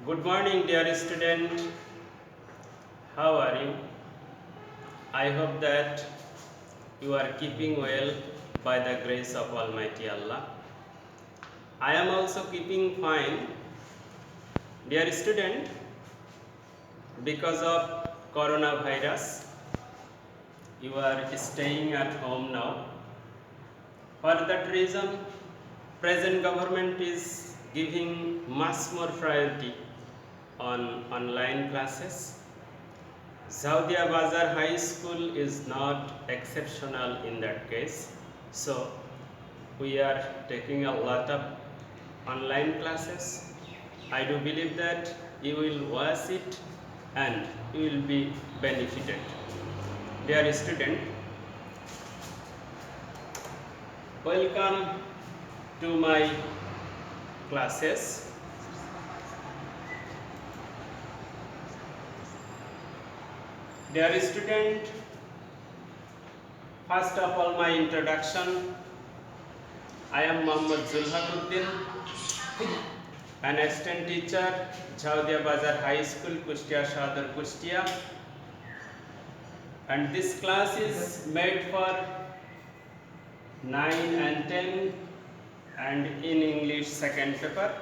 Good morning, dear student. How are you? I hope that you are keeping well by the grace of Almighty Allah. I am also keeping fine. Dear student, because of coronavirus, you are staying at home now. For that reason, present government is giving much more priority on online classes. Saudia Bazar High School is not exceptional in that case. So, we are taking a lot of online classes. I do believe that you will watch it and you will be benefited. Dear student, welcome to my classes. Dear student, first of all my introduction. I am Mohammad Zulhakuddin, an assistant teacher, Jaudia Bazar High School, Kustia Shadar Kustia. And this class is made for 9 and 10 and in English second paper.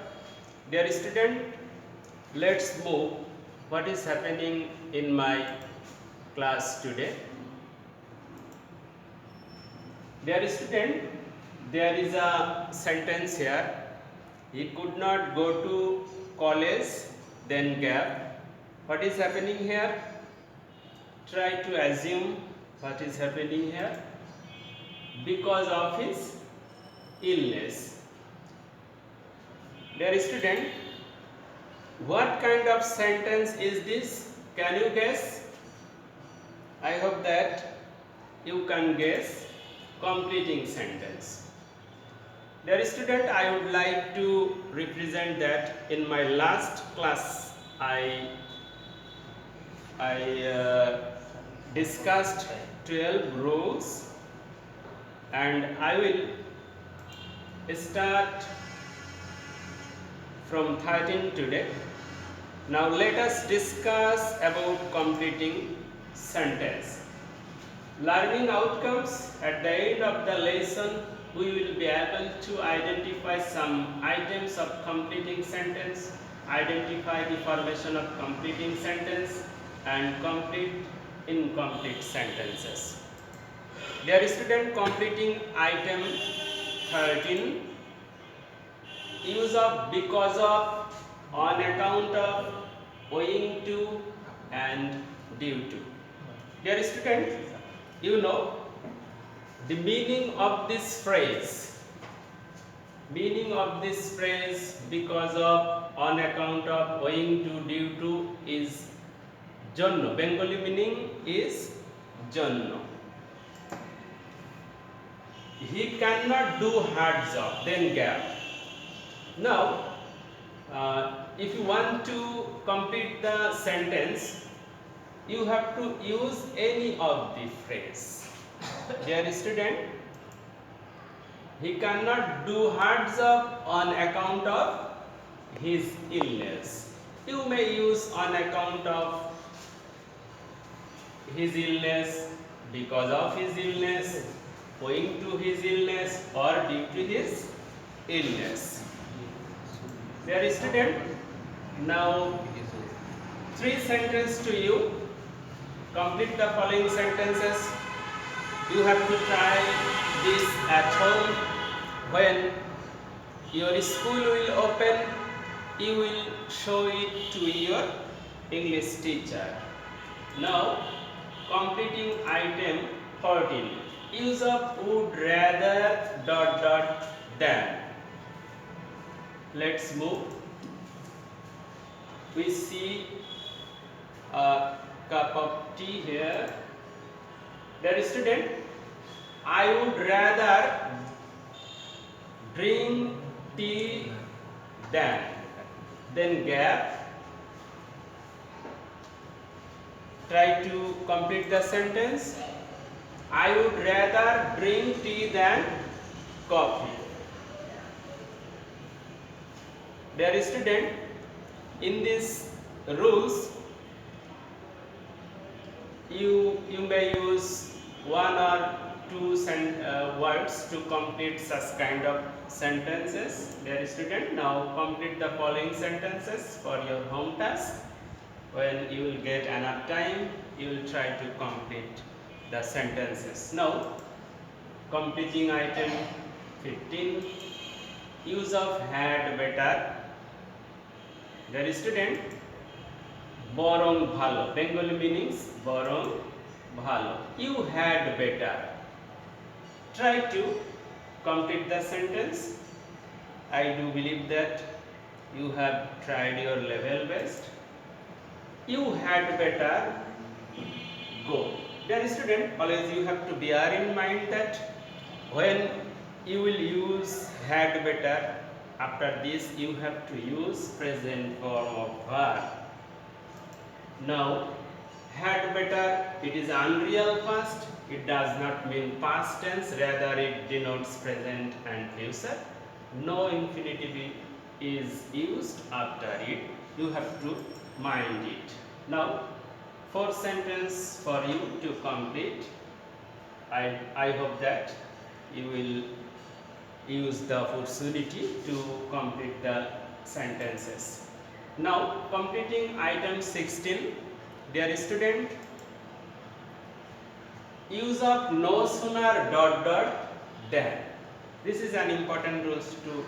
Dear student, let's move what is happening in my class today. Dear student, there is a sentence here. He could not go to college, then gap. What is happening here? Try to assume what is happening here. Because of his illness. Dear student, what kind of sentence is this? Can you guess? I hope that you can guess. Completing sentence. Dear student, I would like to represent that in my last class I discussed 12 rules and I will start from 13 today. Now let us discuss about completing sentence. Learning outcomes. At the end of the lesson, we will be able to identify some items of completing sentence, identify the formation of completing sentence and complete incomplete sentences. Dear student, completing item 13, use of because of, on account of, owing to and due to. Dear student, you know the meaning of this phrase. Meaning of this phrase because of, on account of, owing to, due to is jonno. Bengali meaning is jonno. He cannot do hard job, then gap. Now, if you want to complete the sentence, you have to use any of the phrase. Dear student, he cannot do hard job on account of his illness. You may use on account of his illness, because of his illness, owing to his illness or due to his illness. Dear student, now 3 sentences to you. Complete the following sentences. You have to try this at home. When your school will open, you will show it to your English teacher. Now, completing item 14. Use of would, rather, than. Let's move. We see a cup of tea here. Dear student, I would rather drink tea than. Then gap. Try to complete the sentence. I would rather drink tea than coffee. Dear student, In these rules, you may use one or two words to complete such kind of sentences. Dear student, now complete the following sentences for your home task. When you will get enough time, you will try to complete the sentences. Now, completing item 15, use of had better. Dear student, borong bhalo, Bengali meanings borong bhalo, you had better. Try to complete the sentence. I do believe that you have tried your level best. You had better go. Dear student, always you have to bear in mind that when you will use had better, after this you have to use present form of verb. Now, had better, it is unreal past. It does not mean past tense, rather it denotes present and future. No infinitive is used after it. You have to mind it. Now, 4 sentences for you to complete. I hope that you will use the opportunity to complete the sentences. Now, completing item 16, dear student, use of no sooner than. This is an important rule to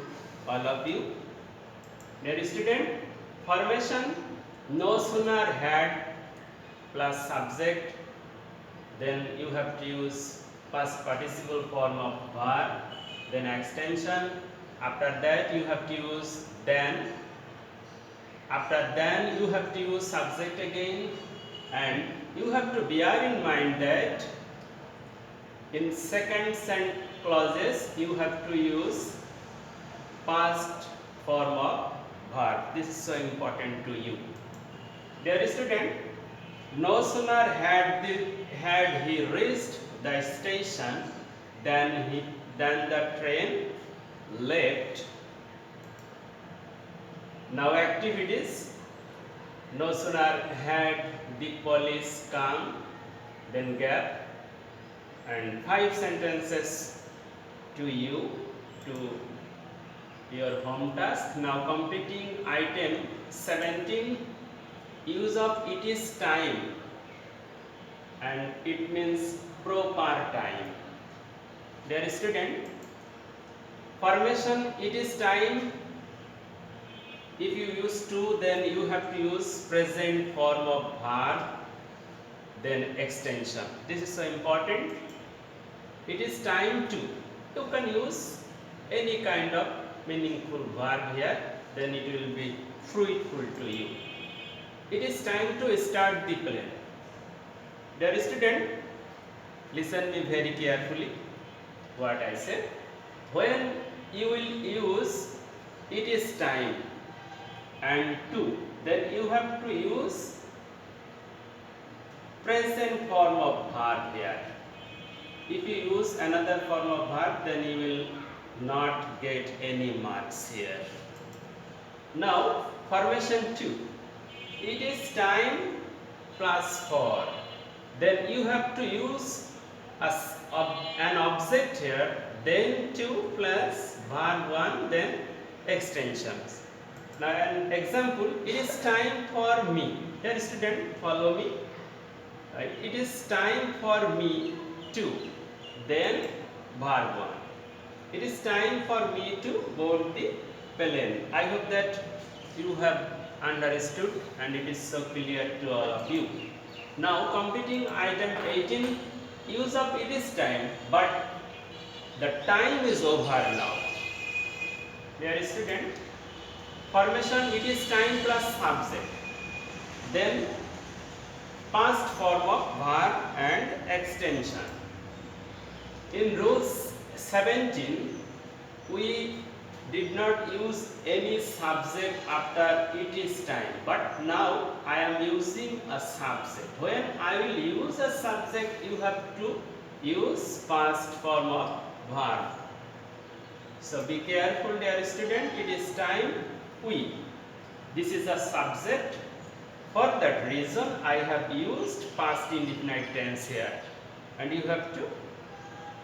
all of you. Dear student, formation no sooner had plus subject, then you have to use past participle form of verb, then extension. After that you have to use then. After then you have to use subject again, and you have to bear in mind that in second clauses you have to use past form of verb. This is so important to you. Dear student, no sooner had he reached the station than the train left. Now activities, no sooner had the police come, then gap, and 5 sentences to you, to your home task. Now completing item 17, use of it is time, and it means proper time. Dear student, formation it is time. If you use to, then you have to use present form of verb, then extension. This is so important. It is time to. You can use any kind of meaningful verb here, then it will be fruitful to you. It is time to start the plane. Dear student, listen me very carefully what I said. When you will use it is time and to, then you have to use present form of verb here. If you use another form of verb, then you will not get any marks here. Now, formation 2. It is time plus for. Then you have to use an object here, then 2 plus verb 1, then extensions. Now an example, it is time for me. Dear student, follow me. It is time for me to, then verb 1. It is time for me to board the plane. I hope that you have understood and it is so clear to all of you. Now completing item 18, use of it is time, but the time is over now. Dear student, formation it is time plus subject, then past form of verb and extension. In rules 17, we did not use any subject after it is time, but now I am using a subject. When I will use a subject, you have to use past form of verb. So be careful, dear student, it is time we. This is a subject. For that reason, I have used past indefinite tense here, and you have to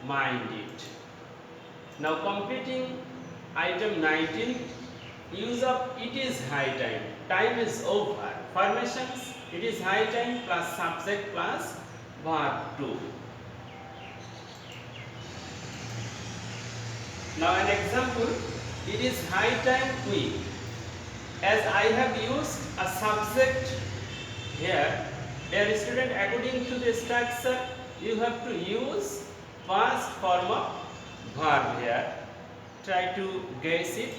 mind it. Now completing item 19, use of it is high time. Time is over. Formations, it is high time plus subject plus verb 2. Now an example, it is high time we. As I have used a subject here, dear student, according to the structure, you have to use past form of verb here. Try to guess it.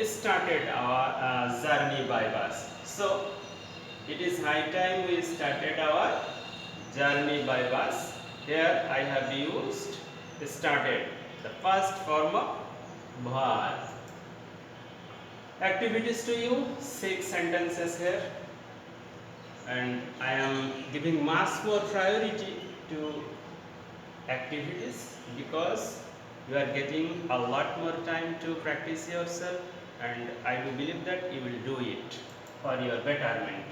Started our journey by bus. So it is high time we started our journey by bus. Here I have used started, the first form of verb. Activities to you, 6 sentences here, and I am giving much more priority to activities because you are getting a lot more time to practice yourself, and I do believe that you will do it for your betterment.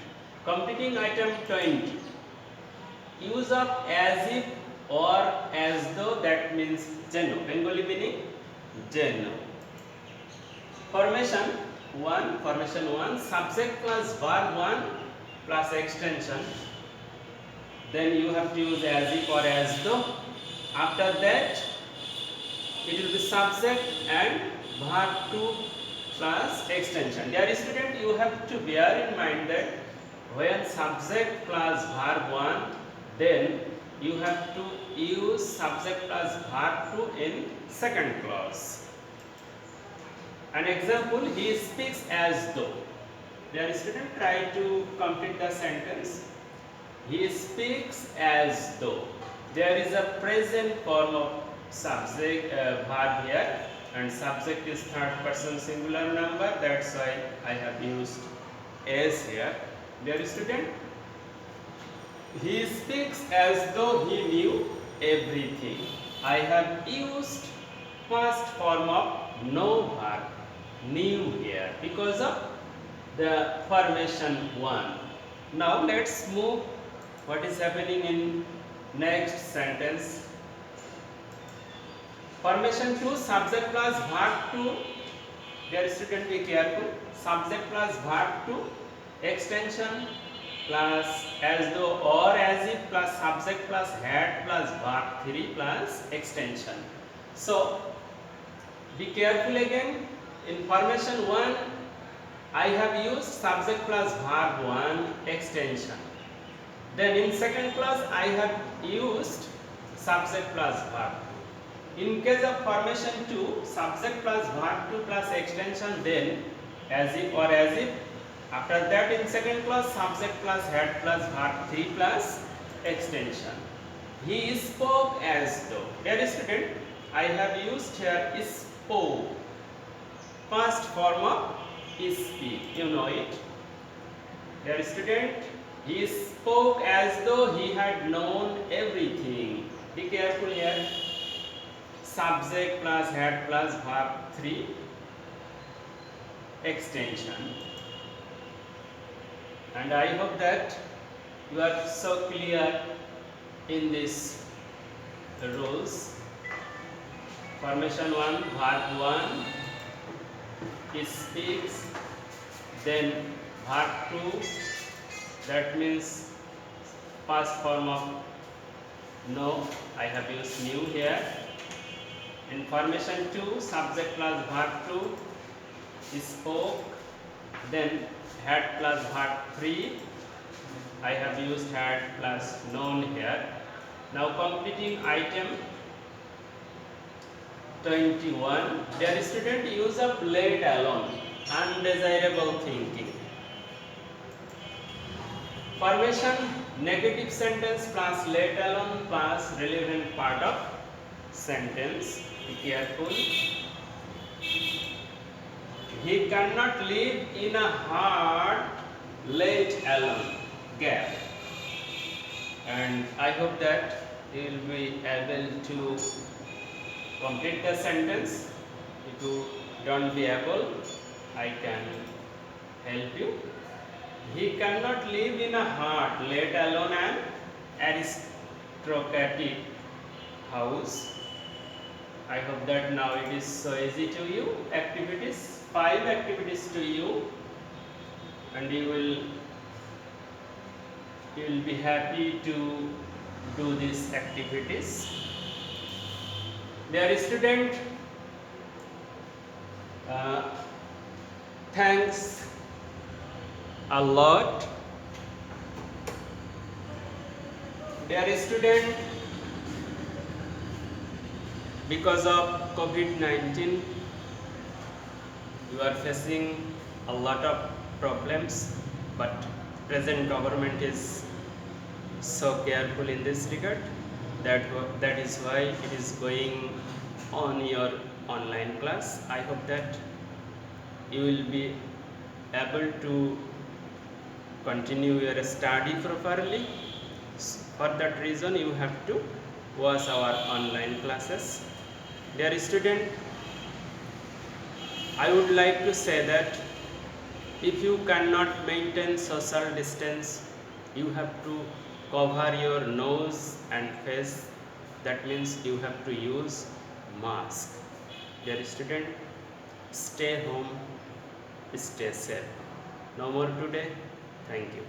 Completing item 20, use of as if or as though, that means jeno, Bengali meaning jeno. Formation 1, subject plus verb 1 plus extension. Then you have to use as if or as though. After that, it will be subject and verb 2 plus extension. Dear student, you have to bear in mind that when subject plus verb 1, then you have to use subject plus verb 2 in second clause. An example, he speaks as though. Dear student, try to complete the sentence. He speaks as though. There is a present form of subject verb here, and subject is third person singular number. That's why I have used as here. Dear student, he speaks as though he knew everything. I have used past form of no verb, knew here, because of the formation 1. Now let's move what is happening in next sentence. Formation 2, subject plus verb 2. Dear student, be careful. Subject plus verb 2, extension plus as though or as if plus subject plus had plus verb 3 plus extension. So be careful again. In formation 1, I have used subject plus verb 1 extension. Then in second clause, I have used subject plus verb 2. In case of formation 2, subject plus verb 2 plus extension, then as if or as if. After that, in second clause, subject plus had plus verb 3 plus extension. He spoke as though. Dear student, I have used here spoke. First form of speak, you know it. Dear student, he spoke as though he had known everything. Be careful here. Subject plus had plus verb 3 extension. And I hope that you are so clear in these rules. Formation 1, verb 1, he speaks, then verb 2, that means past form of no, I have used knew here. In formation 2, subject plus verb 2, he spoke, then had plus verb 3, I have used had plus known here. Now completing item 21, dear student, use of let alone, undesirable thinking. Formation negative sentence plus let alone plus relevant part of sentence. Be careful. He cannot live in a hard let alone gap. And I hope that you will be able to complete the sentence. If you don't be able, I can help you. He cannot live in a hut, let alone an aristocratic house. I hope that now it is so easy to you. Activities, 5 activities to you, and you will be happy to do these activities. Dear student, thanks a lot. Dear student, because of COVID-19, you are facing a lot of problems, but present government is so careful in this regard. That is why it is going on your online class. I hope that you will be able to continue your study properly. For that reason, you have to watch our online classes. Dear student, I would like to say that if you cannot maintain social distance, you have to cover your nose and face. That means you have to use mask. Dear student, stay home, stay safe. No more today. Thank you.